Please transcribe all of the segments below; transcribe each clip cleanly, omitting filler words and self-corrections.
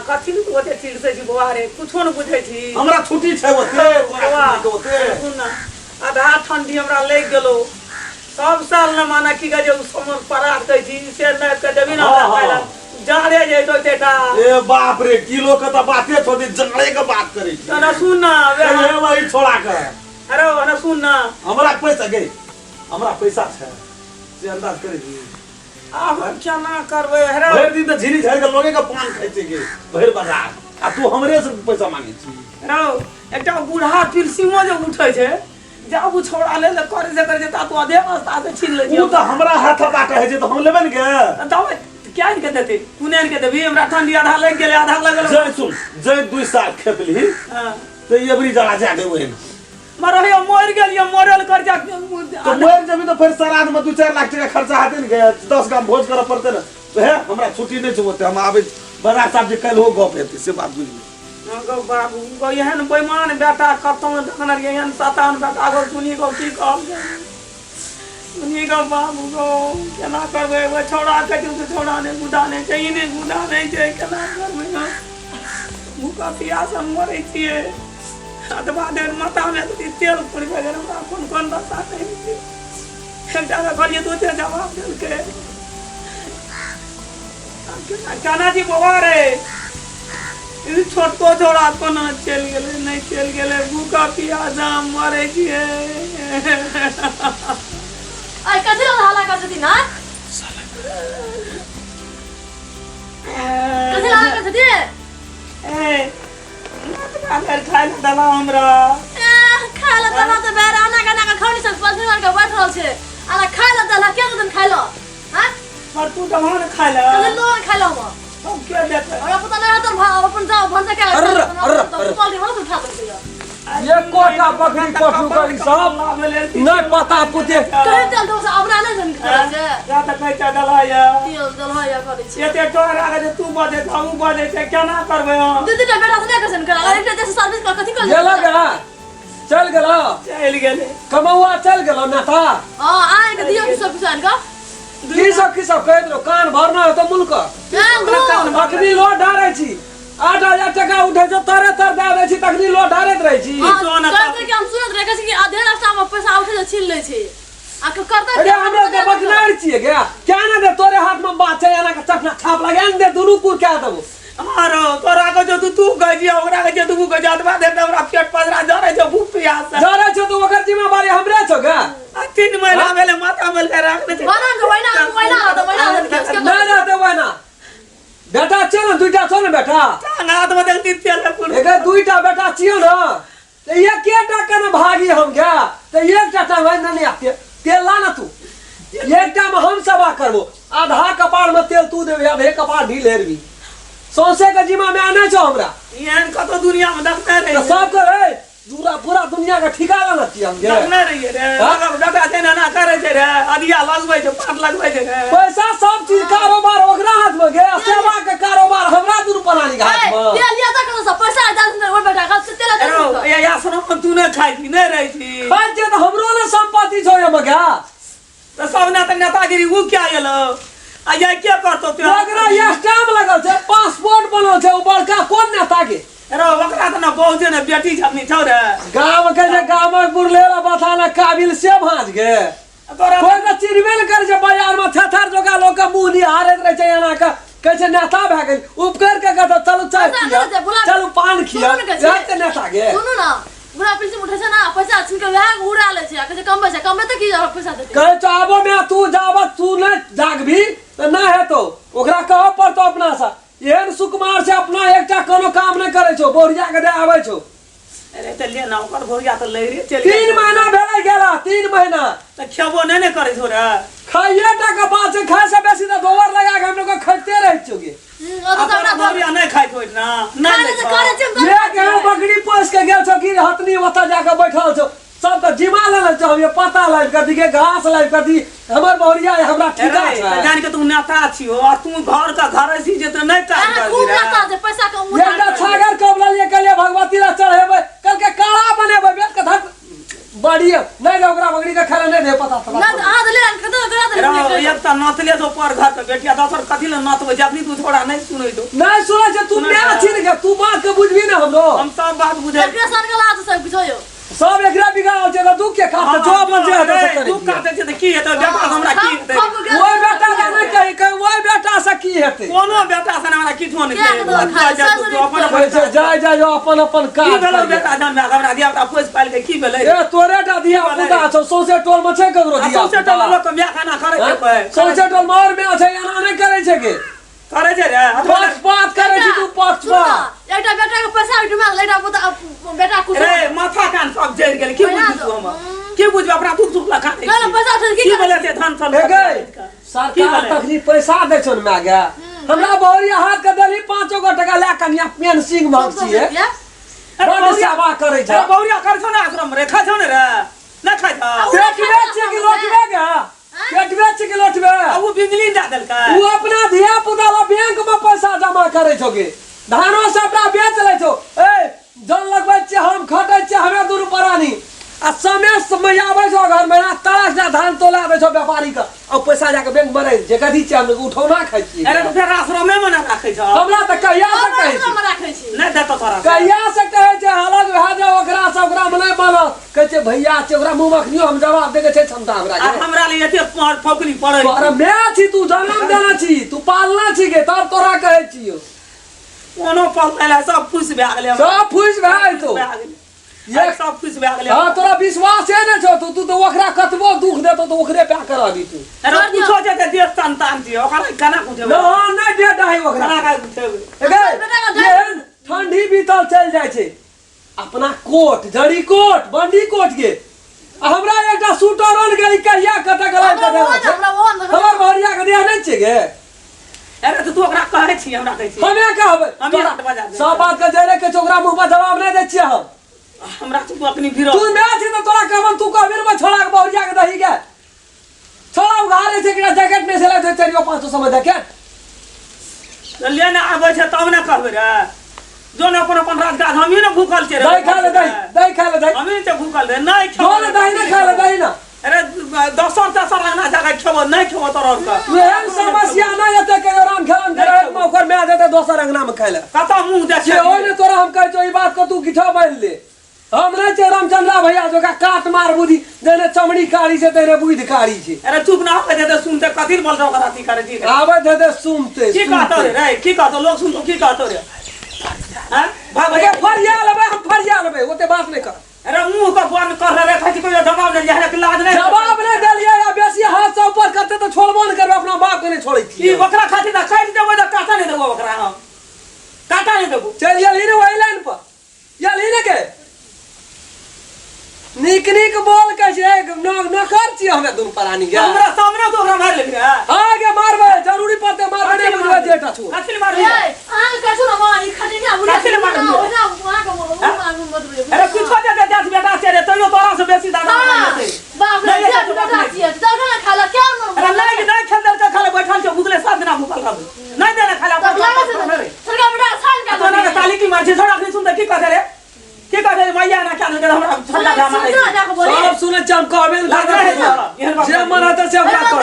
कथि न ओते चिड़ से छी बौआ रे कुछो न बुझै छी हमरा छुट्टी छै ओते सुन ना आधा ठंडी हमरा लग गेलो सब साल न माना की गजे समर परार दै छी से न के देबी ना पहला जाड़े जे तोतेटा ए बाप रे किलो के त बाते छोड़ी जाड़े के बात करै छी ना सुन ना ए वही छोड़ा के अरे ना सुन ना हमरा पैसा गे हमरा पैसा छै से अंदाज करै छी अब क्या ना करबे अरे भर दिन त झिरी झरि के लोगे के पान खाइ छै गे भर बाजार आ तू हमरे से पैसा मांगे छी अरे एकटा बूढ़ा पिरसिमो जे उठै छै जाब छोड़ा ले करे से करे ता तू आधे रास्ता से छीन ले ऊ त हमरा हाथ बाटे है जे त हम लेबे न गे तब क्या के देते कुने के देबी हमरा ठंडी आधा लग गेले आधा लगल जय सुन जय 2 साल खेत ली हां त एबरी जड़ा जा दे ओहन मरहे मोर गेलिए मोरल कर जा तो मोर जमी तो फिर श्राद्ध में 2-4 लाख टका खर्चा हाथे न गया 10 गाम भोज करे पड़ते न तो है हमरा छुट्टी नहीं छोते हम आबे बड़ा साहब जे कल हो गप हेते से बात बुझली गो बाबू गो एहन बेईमान बेटा कतौ देखन रे एहन सतान बेटा गो सुनी गो की कहब सुनी गो बाबू गो केना करबे वो छोड़ा के तू छोड़ा ने गुदा ने कहीं ने गुदा नहीं छै केना करबे भूखा प्यास हम मरै छिए अथवा देर माता में तेल पड़ गए हमरा कोन रास्ता नहीं एकटा करिए तो ते जवाब देल के काना जी बाबा रे ई छोटको छोड़ा कोना चल गेले नहीं चल गेले भूखा प्यास हम मरे छिए आई कथि हाला करती ना कथि हाला करती ए अगर खाइल दला हमरा खाइला दला त बेर आना का खौनी सब पसमान का बैठ रहल छे आला खाइला दला के दिन खाइलो हां पर तू त वहां खाइला कले लो खाइलो म अब क्या देख और पता नहीं हतर भाव अपन जाओ भंसा के अरे बोल दे हम उठा दे ये कोटा बकरी पशु करी सब नहीं पता पुते कहे चल दो अब ना जन करे या त कहै त दलाया तेल दलहाया करे छे एते टोरा के तू बजे त हम बजे छै केना करबे हम दीदी टा बेटा से कैसे करा एक जैसे सर्विस का कथि कर गेला गया चल गेले कमौआ चल गेलो नेता हां आए के दियो सब किसान का की सब कह दो कान भरना है तो मुल्क अखनी लो डारै छी 8000 टका उठे जो तारे तर दे दै छी तखनी लो डारैत रहै छी कहते कि हम सुनत रहे कि आधे रास्ता में पैसा उठे जो छीन ले छै आ के करते अरे हमरा के बकनार छिए गया क्या ना दे तोरे हाथ में बात है एना के चपना छाप लगा दे दुनु पुर क्या देबो मारो तोरा को जो तू गजी ओकरा के जो तू गजातवा दे हमरा पेट पजरा जरे जो भूख प्यास जरे छ तो ओकर जिम्मेवारी हमरे छ गा 3 महीना भेले माथा में के राख दे बना के वैना तो वैना ना दे वैना बेटा चल दुईटा छ न बेटा नाथ में देख तेल कुल एकर दुईटा बेटा छियो न त एक टका न भागी हम गया त एक टका भाई नहीं आते तेल ला ना तू एकटा में हम सेवा करबो आधा कपाड़ में तेल तू देबे आधे कपाड़ ढील हेरबी सौसे के जिम्मा में आने छो हमरा एहन कतो दुनिया में देखते रहे सब करे पूरा दुनिया का ठिका लेना चाहिए हम देखने रहिए रे बेटा देना ना करे छै रे अधिया लगबै छै पाट लगबै छै रे पैसा सब चीज कारोबार ओकरा हाथ में गया सेवा के कारोबार हमरा दुनु परानी के हाथ में तेल लिया तक सब पैसा दस ओ बेटा का तेल अरे या सुनो तू ने खाई थी नहीं रही थी खाई जे त हमरो ने संपत्ति छ ये मगा तो सब ना त नेतागिरी वो क्या येलो आ ये क्या करतो तू ओकरा ये स्टाम्प लगल छै पासपोर्ट बनल छै ओ बड़का कोन नेता के अरे ओकरा त ना बहुत ने बेटी छमनी छौ रे गांव के जे गांव में बुरलेला बताना काबिल से भाज गे तोरा कोई न चिरबेल कर जे बाजार में थथर जोगा लोग का मुंह निहारत रहे छै एना का कैसे नेता भ गई उपकर के कहतो चलो चाय पिया चलो पान खिया रहते नेता गे सुनो ना बुरा पिलसी उठे छै ना पैसा छिन के वह उड़ा ले छै कहै कम पैसा त की पैसा देते कहे चाहबो में तू जाबत तू न जागभी त ना हेतो ओकरा कहो पड़तो अपना सा एहन सुकुमार से अपना एकटा कोनो काम नहीं करे छो बोरिया के दे आबै छो अरे त ले ना ओकर भोरिया त ले रे चल 3 महीना भेलै गेला 3 महीना त खेबो नहीं करे छो रे खाइए टका बात से खाए से बेसी त गोबर लगा के हम लोग खाइते रह छोगे अपना भोरिया नहीं खाइ कोइ ना नहीं करे छै ले के बकरी पोस के गेल छो कि हतनी ओता जाके बैठल छो सब तो जिमा लेना चाहिए पता लाइव कर दी के घास लाइव कर दी हमर बोरिया हमरा ठिका छै जान के तू नेता छियो और तू घर का घर ऐसी जे तो नहीं काम कर खूब नेता जे पैसा के ये छागर कबला लिए के लिए भगवती ला चढ़ेबे कल के काला बनेबे बेट के धक गाड़ी नहीं दे ओकरा बकरी का खाना नहीं दे पता ना आ दे ले कतो करा दे रे एक त नतले तो पर घर के बेटिया दोसर कथि ले नतबै जे अपनी तू थोड़ा नहीं सुनै तो नहीं सुना जे तू मैं अच्छी नहीं तू बात के बुझबी ना हमरो हम सब बात बुझे डिप्रेशन के लात सब बुझो सब एकरा बिगाड़ छै दुख के खा जो मन जे हटे से तू काटे छै त की हेतै बेटा हमरा की हेतै ओए बेटा का नहीं कहि के ओए बेटा से की हेतै कोनो बेटा से हमरा किछो नहीं छै अपन पैसे जाय जाय अपन अपन की काज भेलै बेटा जान हमरा दिया बेटा पोस पाल के की भेलै ए तोरे टा दिया पुता छौ सौसे टोल में छै ककरो दिया सौसे टोल लोक के बियाह खाना करे छै सौसे टोल मार में छै एना नहीं करे छै के करे छै रे बात करे छी तू पक्षपात एकटा बेटा के पैसा उठमा लेटा बेटा कुछ रे माथा कान सब जड़ गेल की बुझू हम की बुझू अपना दुख सुख लखा दे कहला पैसा उठल की भेलै से धन सल हे गई सरकार तखनी पैसा दै छन मै गे हमरा बहरिया हाथ के देली 5 गो टका ले कनिया पेन सिंह मांग छिए बड़ सेवा करे छै बौरिया कर छौ ना आश्रम रे खा छौ ने रे ना खा छौ पेट बेच के लोटबे गे पेट बेच के लोटबे अब बिजली दे देलकै तू अपना धिया पुता ला बैंक में पैसा जमा करे छो गे धानो सबटा बेच ले छो ए जन लगबै छै हम खटै छै हमे दूर परानी आ समय आबै छो घर में तलाश जा धान तोला दे छो व्यापारी का और पैसा जाके बैंक में रह जे कथि छै हम उठौना खाइ छी अरे तो फिर आश्रम में ना राखै छौ हमरा त कहिया से कहै छी हम राखै छी नहीं देतो तोरा कहिया से कहै छै हालत भए जा ओकरा से ओकरा में नहीं बना कहै छै भैया छै ओकरा मुंह मखनियो हम जवाब दे के छै क्षमता हमरा आ हमरा लिए एते फौकली पड़ै तोरा मैं छी तू जन्म देना छी तू पालना छी के तब तोरा कहै छियो कोनो पल सब खुश भए गेलै सब फुस भए तो ये सब खुश भए गेलै हां तोरा विश्वास है ना छौ तू तो ओकरा कतबो दुख देतो तो ओकरे पे कराबी तू अरे पूछो जे के देश संतान छी ओकरा केना पूछबे ना नहीं दे दही ओकरा केना का पूछबे ये ठंडी बीतल चल जाय छै अपना कोट जड़ी कोट बंडी कोट के हमरा एकटा सूटर रन गई कहिया कटा गला के दे हमर भरिया के दे नहीं छै गे अरे तो तू ओकरा कहै छी हमरा कहै छी हमे कहबै हमे रात बजा दे सब बात के जरे के ओकरा मुंह पर जवाब नहीं दै छियै हम हमरा तू अपनी भिरो तू मैं छी तो तोरा कहबन तू कहबे में छोड़ा के भरिया के दही गे छोड़ा उघारे छै कि जैकेट में से ले दे चलियो 500 समझ दे के लेने आबै छै तब ने कहबै रे जोन अपन अपन राजगाद हमही ने भूखल छै रे दही खा ले दही हमही ने भूखल रे नहीं जो ले दही ना खा ले दही ना अरे दसर अंगना जगह खेबो नहीं खेबो तोरा और का एहन समस्या नहीं हेतै के आराम खेलन करे ओकर में देते दोसर अंगना में खाइ ले कता मुंह देख जे ओइ ने तोरा हम कहै छौ ई बात को तू किछो बाइल ले हम नहीं छै रामचंद्रा भैया जो का काट मार बुद्धि देने चमड़ी काड़ी से तेरे बुद्धि काड़ी छै अरे चुप ना हो दे सुनते कथि बोल रहा राती करे जी आवे दे सुनते की कहतो रे की कहतो लोग सुन तो की कहतो रे हां भाग अरे फरिया लेबे हम फरिया लेबे ओते बात नहीं कर अरे मुंह का बंद कर रे खाती कोई जवाब नहीं है लाज नहीं जवाब नहीं देलिए या बेसी हाथ से ऊपर करते तो छोड़बो नहीं करबे अपना बाप के नहीं छोड़ै छी ई बकरा खाती ना काट देबो तो काटा नहीं देबो बकरा हम काटा नहीं देबो चल ये लीने वही लाइन पर या लीने के निक बोल के छै न कर छी हमें दुन परानी के हमरा सामने तो ओकरा मार ले रे आगे मारबे जरूरी पड़ते मारबे नहीं बुझबे जेटा छु काटले मार ए आन कसु न म ई खटी ना बुला काटले मार ओना वहां का मत अरे कुछ हो जाए जात बेटा से रे तइयो तोरा से बेसी दाना नहीं बाप रे बेटा छिए तो ना खाला क्या अरे नहीं खेल दे के खाले बैठल छ भूखले 7 दिन भूखल रहब नहीं देना खाला सरका बेटा साल का तो ना ताली की मार छै छोड़ा नहीं सुन की कहते रे की कहते मैया ना क्या दे हमरा ठंडा गा मारे सब सुने हम कहबे न जे मन आता से ओकरा कर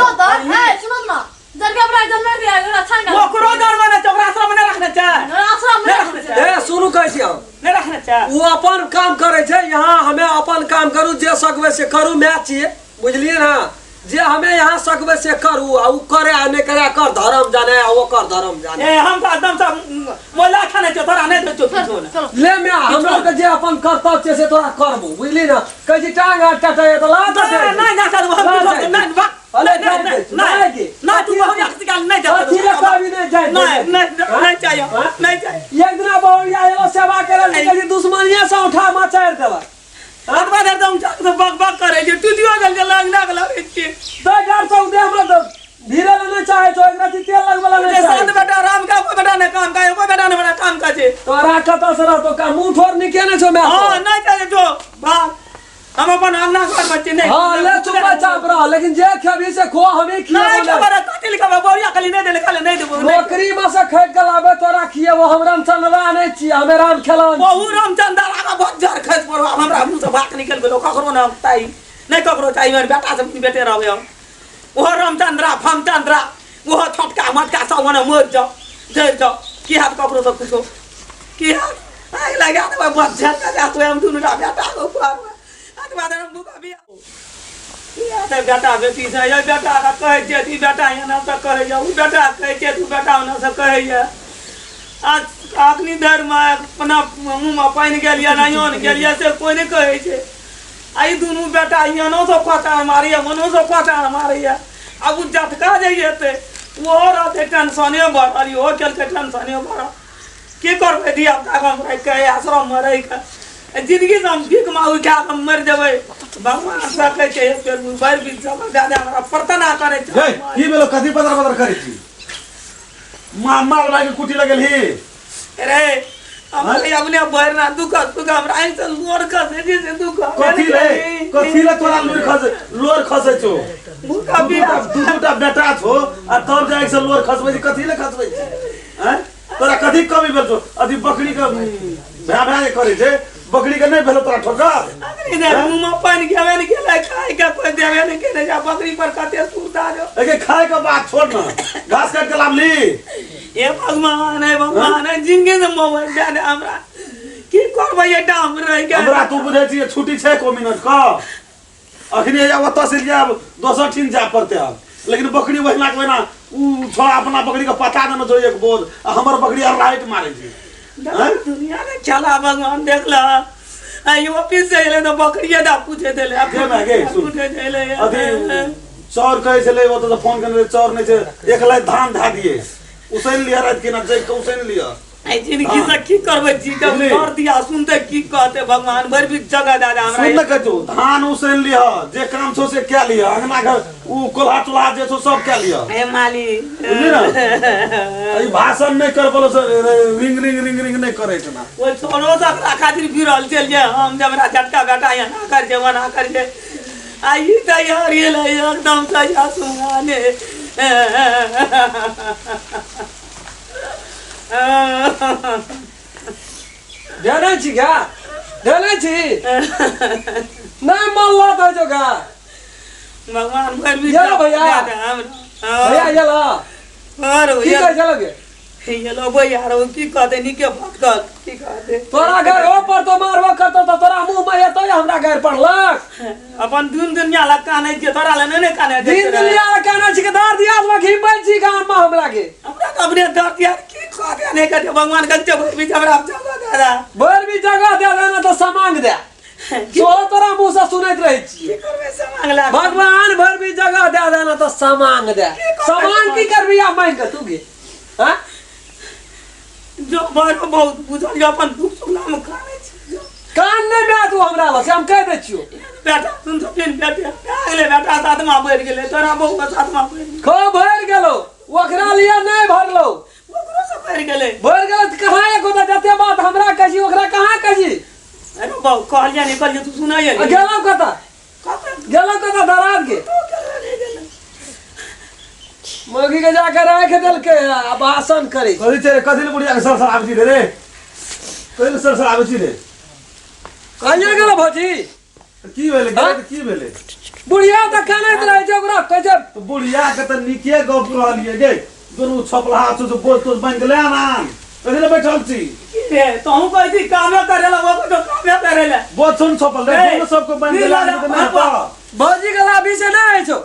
ए सुनो ना सरका बेटा जन्म दिया अच्छा का ओकरो डर माने चोकरा आश्रम में रखने छै आश्रम में ए सुनु कहै छी हम नहीं रखने छै वो अपन काम करे छै यहाँ हमें अपन काम करू जे सकबे से करू मैच छिए बुझलिए ना जे हमें यहाँ सकबे से करू आ उ करे आ नहीं करे कर धर्म जाने आ ओकर धर्म जाने ए हम तो एकदम से मोला खाने छ तोरा नहीं तो किछो ना ले में हमरा के जे अपन कर्तव्य छै से तोरा करबो बुझली ना कहै छी टांग हाथ टटे तो ला दे नहीं ना कर हम नहीं बा अरे नहीं ना तू बहुत एक्सटिकल नहीं जा ठीक है कभी नहीं जाए नहीं चाहिए नहीं चाहिए एक दिन बहुरिया एलो सेवा करे लेकिन दुश्मनिया से उठा मचार देला आत्मा दे तुम तो बक बक करे जे तू दियो गल गल ना गल के 150 दे हमरा तो धीरे लेना चाहे तो एक राती तेल लगवाला नहीं साथ बेटा राम का कोई बेटा ने काम का कोई बेटा ने बड़ा काम का छे तोरा कत से रह तो का मुंह ठोर निकेने छो मैं हां नहीं चाहिए तो भाग हम अपन अंगना घर बच्चे नहीं हां ले चुपचाप रह लेकिन जे खबी से खो हमें खिया नहीं खबर काटिल का बोरिया कली नहीं दे खाले नहीं देबो नौकरी में से खैट के लाबे तोरा खिए वो हम रामचंद्र नहीं छी हमें राम खेलन बहु रामचंद्र आगा बहुत जर खस पर हमरा मुंह से भाग निकल गेलो ककरो ना ताई नहीं ककरो चाहिए मेरे बेटा सब बेटे रहे वो रामचंद्रा फमचंद्रा वो छोटका मटका सब मने मर जाओ जल जाओ की हाथ ककरो सब कुछो की हाथ आई लगा तो बस झटका जा तो हम दोनों बेटा को पार आज बाद में बुका भी या बेटा बेटी से या बेटा का कहे जे ती बेटा यहाँ से कहे जा उ बेटा कहे जे तू बेटा ना से कहे जा आज आखनी देर में अपना मुंह में पानी गेलिया नहीं on गेलिया से कोई नहीं कहे छे आई दोनों बेटा यहाँ नो तो पता मारी है मनो तो पता मारी है अब झटका जाइए ते वो रहते टेंशने बढ़ली हो चल के टेंशने बढ़ की करबे दिया हम कहे आश्रम में रह के जिंदगी से हम भीख मांगू क्या हम मर जबे भगवान से कहे छे फिर बाहर भी सब ज्यादा हमरा प्रार्थना करे छे की बेलो कथी पतर करे छी मार लागे कुटी लगल ही अरे हमरे अपने बाहर ना दुख हमरा आई से लोर खसे जे दुख कथी ले तोरा लोर खसे छो मुका भी दूटा बेटा छो आ तब जाय से लोर खसबे छी कथी ले खसबे छी हैं तोरा कथी कमी भेल छो अथी बकरी के भा करे छे बकरी के नहीं भेलो तोरा ठोका अरे ने मुंह में पानी के ने के ले खाए के कोई देवे ने के जा बकरी पर कते सूता जो एके खाए के बात छोड़ ना घास काट के लाम ली ए भगवान जिंदगी से मोबाइल दे दे हमरा की करबै ये डाम रह गया हमरा तू बुझे छी छुट्टी छै को मिनट का अखनी जा ओत से जा दोसर ठिन जा पड़ते अब लेकिन बकरी वहिना के ना उ छोड़ा अपना बकरी के पता न जो एक बोल हमर बकरी और राइट मारे छी दुनिया में चला भगवान देख ला आई ऑफिस से ले तो बकरिया दा पूछे देले अब जे मागे सुन पूछे देले अभी चौर कहे छले वो तो फोन करने चौर नहीं छे एक लाई धान धा दिए उसैन लिया रात के ना जे उसैन लिया आई जिंदगी से की करबै जी जब कर दिया सुनते की कहते भगवान भर भी जगह दादा हमरा सुन न कतो धान उसैन लिया जे काम छो से क्या लिया अंगना घर उ कोल्हा टुला जे छो सब क्या लिया ए माली बुझली ना ई भाषण नहीं कर बोलो रिंग रिंग रिंग रिंग नहीं करे ना वो छोड़ो तक खातिर फिरल चल जे हम जब मेरा झटका बेटा यहाँ ना कर जे वना कर जे आई तैयार ये ले एकदम सजा सुनाने देने छी क्या देने छी नहीं मल्ला तो जो का भगवान भर भी ये लो भैया भैया ये लो और की कर चलोगे ये लो भैया रो की कहते नी के बात कर की कहते तोरा घर ऊपर तो मारबो करतो तो तोरा मुंह में ये तो हमरा घर पड़लक अपन दिन दुनिया लगा नहीं के तोरा ले नहीं काने दिन दुनिया कहना छी के दर दिया में घिमबै छी गांव में हमरा के हमरा तो अपने दर दिया की कहते नहीं कहते भगवान गंजे भी हमरा जगह दादा भर भी जगह दे देना तो सामान दे सो तोरा मुंह से सुनैत रही छी की करबे से मांगला भगवान भर भी जगह दे देना तो सामान दे सामान की करबी आ मांग के तू गे हां जो बड़ बहुत बुझल अपन दुख सुना में काने छी कान नहीं बे तू हमरा लग हम कह दे छियो बेटा सुन तो फिर बेटा अगले बेटा साथमा बढ़ गेले तोरा बहु का साथमा बढ़ खो भर गेलो ओकरा लिए नहीं भरलो ओकरो से बढ़ गेले भर गेलो त कहां एको त जते बात हमरा कही ओकरा कहां कही अरे बहु कहलिया निकल तू सुनाइए गेलो कता दराज के मोगी के जाकर राख देल के अब आसन करे कथी चले कथी बुढ़िया के सर आबी रे कथी सर आबी रे कहिया गेलो भौजी की भेले की भेले बुढ़िया त कानैत रहे छै ओकरा कहे तो बुढ़िया के त निके गप कहलिए गे दुनू छपला हाथ से बोल तो बन गेले ना कथी ले बैठल छी रे तोहू कहै छी कामे करेला वो तो कामे करेला बहुत सुन छपल रे दोनों सबको बन गेले ना भौजी के लाभी से नहीं छो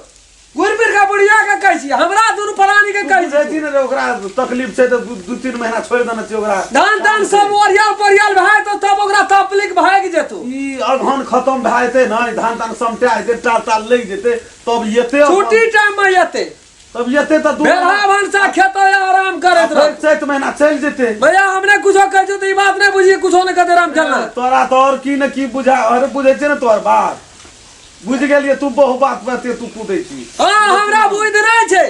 गुरबीर का बुढ़िया के कहै छी हमरा दुनु फलानी के कहै छी दिन रे ओकरा तकलीफ छै तो 2-3 महीना छोड़ देना छै ओकरा धान सब ओरियाल भाई तो तब ओकरा तपलिक भाग जेतो ई अगहन खत्म भए जेते न धान तान समटा जेते टाल लग जेते तब येते छुट्टी टाइम में येते तब येते त बेलहा भंसा खेतो आराम करत रह 6 महीना चल जेते भैया हमने कुछो कह जो तो ई बात नहीं बुझिए कुछो न कहते राम चलना तोरा तो और की न की बुझा अरे बुझे छै न तोर बात बुझ गेलिए तू बहु बात बाते तू कूदै छी हां हमरा बुझ नहीं छै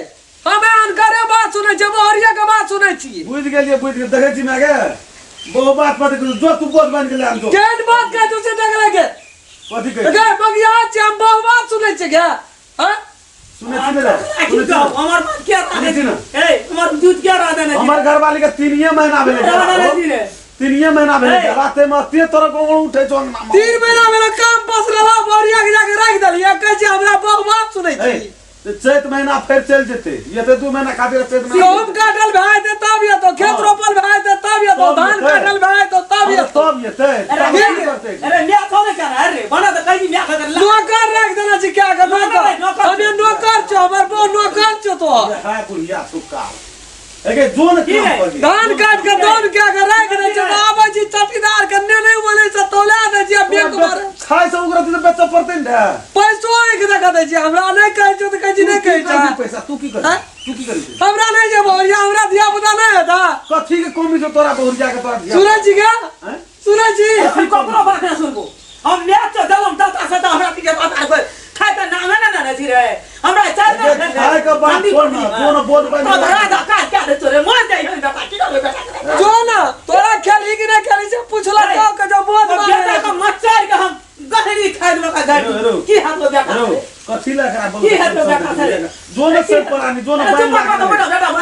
हमें अनकरे बात सुनै छै मोहरिया के बात सुनै छी बुझ गेलिए देखै छी मागे बहु बात बाते जो तू बोल बन गेले हम तो केन बात कह तू से देख लगे कथी कहै गे बगिया छै हम बहु बात सुनै छै गे हां सुनै छी रे हमर बात क्या ए हमर दूध क्या रहा देने हमर घरवाली के 3 महीना भेले 3 महीना भेले राते में ते तरह को उठे छो 3 महीना भेले काम मसला बोरिया के जाके रख दलिए कह जे हमरा बात सुनै छी तो चैत महीना फिर चल जेते ये तो 2 महीना खातिर चैत महीना गेहूं काटल भाई ते तब ये तो खेत रोपल भाई ते तब ये तो धान काटल भाई तो तब ये तब ये अरे मैं कौन कर अरे बना तो कहीं मैं कर नौकर रख देना छी क्या कर नौकर हमें नौकर छ हमर बो नौकर छ तो हां बुढ़िया सुक्का एके जोन काम कर धान काट के दोन क्या कर रख दे छ आबै छी चटीदार कन्ने नहीं बोले छ तौला दे छी बैंक मार खाय से उगरत तो बेच पड़ते न पैसो एक जगह दे छी हमरा नहीं कहै छ त कहै छी नहीं कहै छ पैसा तू की करी हमरा नहीं जे बोरिया हमरा दिया पता नहीं है था कथी के कमी जो तोरा बहुरिया के तोरा दिया सूरज जी क्या सूरज जी ककरो बात ना सुनबो हम मैच दलम दाता से हमरा के बात आबै खाय त ना छी रे हमरा चार खाय के बात छोड़ ना जोन बोल बन तो धरा दा का क्या दे तोरे मर जाई हम बेटा की करबे बेटा जो ना तोरा खेली कि नहीं खेली से पूछला तो के जो बोल बेटा का मचार के हम गहरी खाद में का गाड़ी की हाथ में बेटा कथी ला करा बोल की हाथ में बेटा से जोन से परानी जोन बाल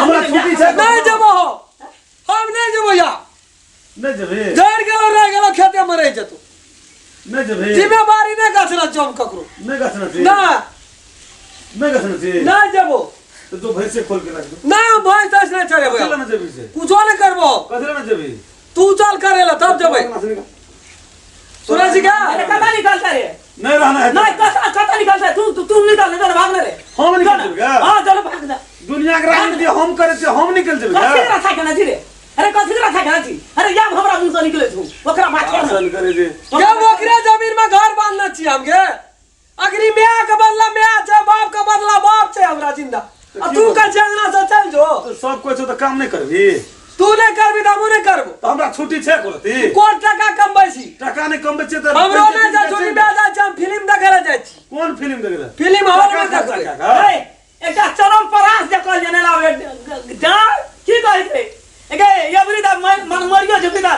हमरा छुट्टी छै नहीं जबो हम नहीं जबो या नहीं जबे जड़ गेलो रह गेलो खेते में रह जतो नहीं जबे जिम्मेवारी नहीं गछला जम ककरो नहीं गछना छी ना नहीं गछना छी नहीं जबो तो जो भैंसे खोल के रख दो ना भैंस दस नहीं चले कथी ला भैया ना जबी से कुछो नहीं करबो कथी ला ना जबी तू चल करेला तब जबे सूरज जी क्या अरे कता निकलता रे नहीं रहना है नहीं कता निकलता है तू निकल नहीं भागना रे हम निकल जेबे हां चलो भाग जा दुनिया के राजनीति हम करे छे हम निकल जेबे कथी के रखा केना छी रे अरे कथी के रखा केना छी अरे या हमरा मुंह से निकले छू ओकरा बात कर चल करे जे क्या ओकरे जमीन में घर बांधना चाहिए हमके अगरी मियां के बदला मियां छै बाप के बदला बाप छै हमरा जिंदा तू का जंगना से चल जो तो सब कुछ तो काम नहीं करबी तू नहीं करबी त हम नहीं करबो तो हमरा छुट्टी छै कोती कोन टका कमबै छी टका नहीं कम बचे तो हमरो नहीं जा छुट्टी बे जा हम फिल्म देखे ला जाय छी कौन फिल्म देख रहा फिल्म हॉल में देखबै ए एकटा चरम परास देखल जने लावे जा की कहै छै एके एवरी दा मन मरियो जबिदा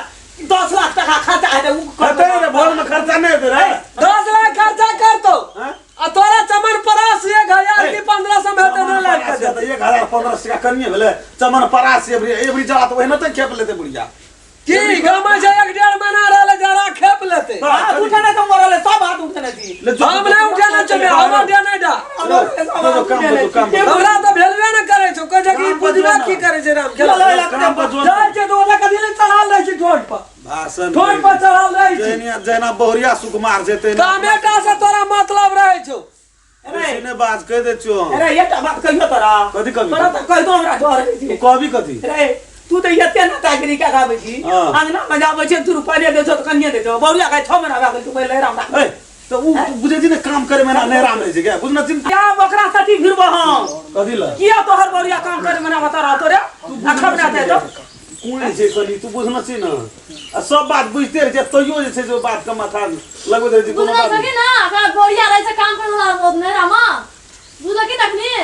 10 लाख टका खर्चा है उ कहते रे भोर में खर्चा नहीं होते रे 10 लाख खर्चा कर तो आ तोरा चमन परास 1000 की 1500 में तो नहीं लाग अच्छा तो 1015 टका कनिए भेले चमन परास एवरी जरा तो वही न तो खेप लेते बुढ़िया की गाम से 1.5 महीना रहले जरा खेप लेते हां उठने तो मरले सब हाथ उठने छी हम नहीं उठाना चाहिए हम दे नहीं डा हमरा तो भेलवे न करे छो कह जकी बुझबा की करे छै राम खेला जाय छै तो ओला कदी ले चढ़ाल रहै छै ठोट पर भाषण ठोट पर चढ़ाल रहै छै जेना बहुरिया सुकुमार जेते कामेटा से तोरा मतलब रहै छो अरे ने बात कह दे छो अरे ये बात कहियो तोरा कथी कभी तोरा तो कह दो हमरा डर छै कभी कथी अरे तू तो एते ना ताकरी का गाबै छी अंगना में जाबै छै तू रुपया दे छो त कनिए दे छो बहुरिया का 6 महीना गाबै तू पहिले राम ए तो उ बुझे जी ने काम करे में ना नहीं राम रहे छै क्या बुझना चिंता क्या बकरा सटी फिरबो हम कथी ला किया तोहर बहुरिया काम करे में ना बता रहा तोरे अखब ना दे तो कोन छै कनी तू बुझना छी ना आ सब बात बुझते रहे छै तइयो जे छै जो बात का माथा लगबे रहे छै कोनो बुझना बात सकी ना का बोरिया रहे से काम करला नहीं रामा बुझला की तकनी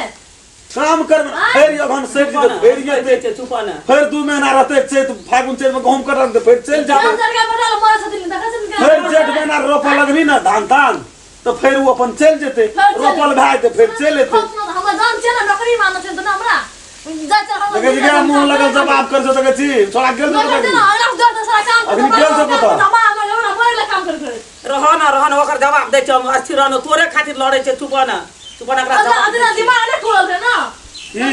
काम कर फिर अगन सेट जी फिर ये बेचे चुपा ना फिर 2 महीना रहते छै तो फागुन चेत में गहूम कटन तो फिर चल जाबे काम करके पड़ल मोर से दिन देखा से फिर जेठ महीना रोपा लगबी ना धान धान तो फिर वो अपन चल जेते रोपल भाई तो फिर चल लेते हम जान छै ना नौकरी मानो छै त हमरा जा चल हम देखे जी मुंह लगल जवाब कर सके छी छोड़ा गेल तो ना ना दर दूसरा काम अभी गेल तो पता हम हमरा मोर काम कर रहन ओकर जवाब दे छ अस्थिर रहन तोरे खातिर लड़ै छै चुपा ना एकरा अदना दिमाग ने खोल दे ना की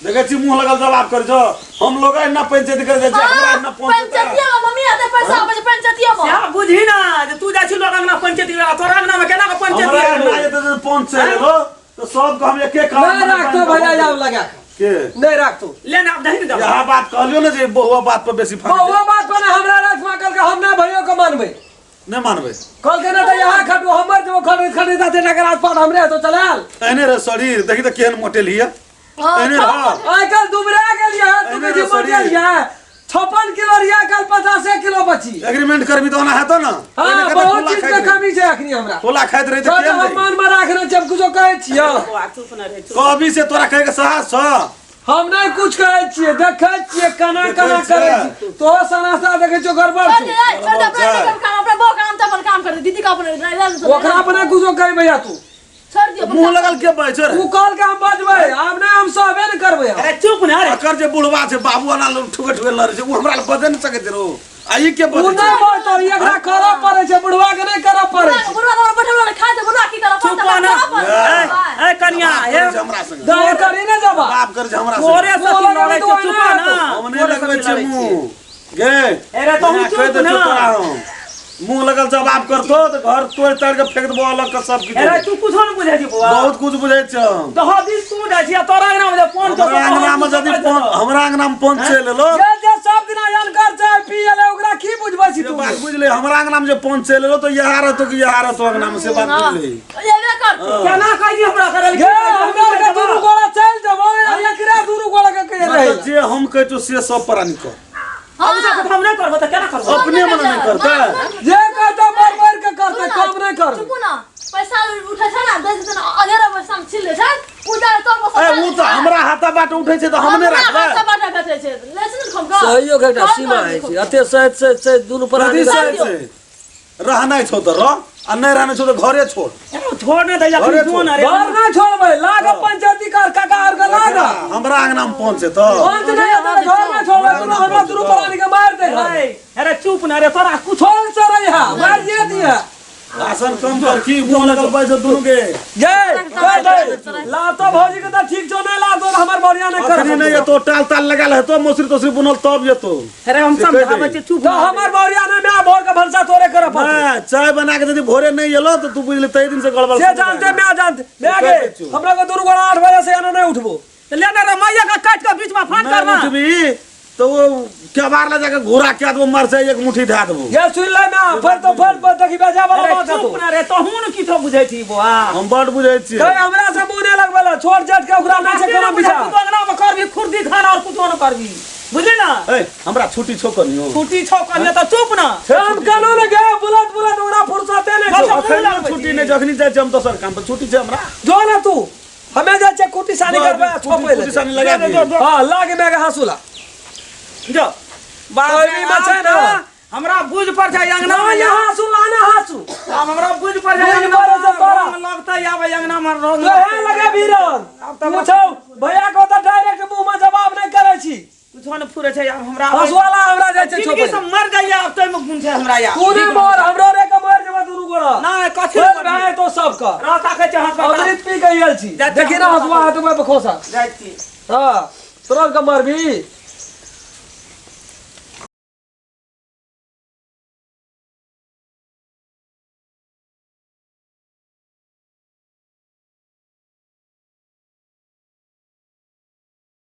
देखे छी मुंह लगल जवाब कर जो हम लोग ना पंचायत कर दे हमरा ना पंचायतिया में मम्मी आते पैसा आबे पंचायतिया में क्या बुझी ना जे तू जा छी लोग अंगना पंचायती वाला तोरा अंगना में केना के पंचायती हमरा ना ये तो पंचायत रो तो सब को हम एक एक काम नहीं रख तो भैया जाओ लगा के नहीं रख तो लेना अब नहीं दे यहां बात कहलियो ना जे बहुआ बात पर बेसी फर्क वो बात पर हमरा राजमा कल के हम ना भैयो को मानबे नहीं मानबे कल के ना तो यहाँ खटो हमर जो खरीद आते ना कर आसपास हमरे तो चलाल एने रे शरीर देखी तो केहन मोटेल हिया एने रहा आजकल दुबरा के लिए तू के जी मर गया 56 किलो रिया कल 50 किलो बची एग्रीमेंट करबी तो ना है तो ना हां बहुत चीज के कमी छै अखनी हमरा खोला खाइत रहे तो तो मान में राखना जब कुछो कहै छियो कभी से तोरा कहे के साहस छ हम नहीं कुछ कहै छियै देखै छियै कना कना करै छी तो सनासा देखै छो गड़बड़ छै अपने बो काम तो अपन काम कर दीदी का अपन ओकरा अपने कुछो कहै भैया तू छोड़ दियो मुंह लगल के बैठ रे तू कल के हम बजबै आब नहीं हम सबे न करबै अरे चुप ना रे अकर जे बुढ़वा छै बाबू वाला लोग ठुके ठुके लड़ छै वो हमरा बदे न सके रो आई के तू बदे नहीं बोल तो एकरा करऽ पड़ै छै बुढ़वा के नहीं करऽ पड़ै छै बुढ़वा कर जे हमरा तोरे से से लड़े के चुप ना हमने लगबै छै मुंह गे अरे तो हम चुप ना मुंह लगल जवाब करतो तो घर तोड़ ताड़ के फेंक देबो अलग का सब किछ अरे तू कुछ न बुझै छी बुआ बहुत कुछ बुझै छ तो हदी तू जाइ छी तोरा अंगना में फोन तो हमरा अंगना में जदी फोन हमरा अंगना में फोन चले लो जे सब दिन जानकार चाय पियले ओकरा की बुझबै छी ये तू बात बुझ ले हमरा अंगना में जे फोन चले लो तो यहां रहतो कि यहां रहतो अंगना में से बात बुझ ले एबे कर केना कहि हमरा करल गे हमरा के दुनु गोला चल जबो एकरा दुनु गोला के कह रहे मतलब जे हम कहतो से सब प्राणी कर हम सब हम नहीं करबो त केना करबो अपने मन नहीं करता जे कहता बर के करते काम नहीं कर चुप ना पैसा उठै छ ना 10 दिन अधेरा पैसा छिल ले छ उधार तो बस ए उ तो हमरा हाथा बाट उठै छै तो हम नहीं रखबै हाथ बाटा कटे छै लेसन खम का सहियो एकटा सीमा है छै अते से दुनु प्राणी रहनाइ छौ त रह आ नहीं रहने छौ तो घरे छोड़ छोड़ ने दैया अरे फोन अरे घर ना छोड़बै लाग पंचायती कर काका और के लाग हमरा अंगना में पहुंचे तो पंच नहीं अगर घर ना छोड़बै तो हमरा दुनु प्राणी के मार दे अरे चुप ना रे तोरा कुछ छोड़ से रहिया मार दिए दिया आसन कम कर की मुंह लगल पैसे दुनु के जय कर दे ला तो भौजी के तो ठीक छौ नहीं ला तो हमर बढ़िया नहीं कर अखनी नहीं तो टाल ताल लगाल है तो मोसरी तोसरी बुनल तब जेतो अरे हम समझाबै छी चुप तो हमर बढ़िया नहीं मैं भोर के भलसा तोरे कर पड़ हां चाय बना के यदि भोरे नहीं एलो तो तू बुझ ले तई दिन से गड़बड़ से जानते मैं जानते मैं आगे हमरा को दुनु गोला 8 बजे से आना नहीं उठबो तो लेना रे मैया का काट के बीच में फान करना उठबी तो वो क्या बार ला जाके घोड़ा क्या दो मर से एक मुट्ठी ढा देबो ये सुन ले ना फिर तो फिर पर देखी बेजा वाला अरे बात है चुप ना रे तो हुन की तो बुझै छी बुआ हम बड़ बुझै छी कहे हमरा से मुंह नहीं लगबला छोड़ जाट के ओकरा ना से कोनो बिछा तू अंगना में करबी खुर्दी खाना और कुछ न करबी बुझली ना ए हमरा छुट्टी छो कनियो छुट्टी छौ कन्या तो चुप ना हम कानो ने गए बुलट ओकरा फुर्सते नहीं बस छो अखन छुट्टी नहीं जखनी जाय हम दोसर काम पर छुट्टी छै हमरा जो ना तू हमें जा छे कुटी सानी करबे छोपे ले कुटी सानी लगा दे हां लागे मेगा हंसुला जो कोई मत है ना हमरा बुझ पर जाय अंगना ना यहां हंसुला ना हंसु अब हमरा बुझ पर जाय बुझ अंगना पर से तोरा। लगता आवे अंगना में रोज तो है लगे बीरन अब तो पूछो भैया को तो डायरेक्ट मुंह में जवाब नहीं करे छी कुछ न फुरे छै अब हमरा हंसवाला हमरा जाय छे जिंदगी छोपे से मर जाइए अब तो में गुण छै हमरा यार तूने मोर हमरो रे के मोर जब दुनु गोड़ा ना कथि फिर भाई तो सब का राता के छै हाथ पर अमृत पी गइल छी देखी ना हंसवा हाथ में बखोसा जाय छी हां तुरंत का मार भी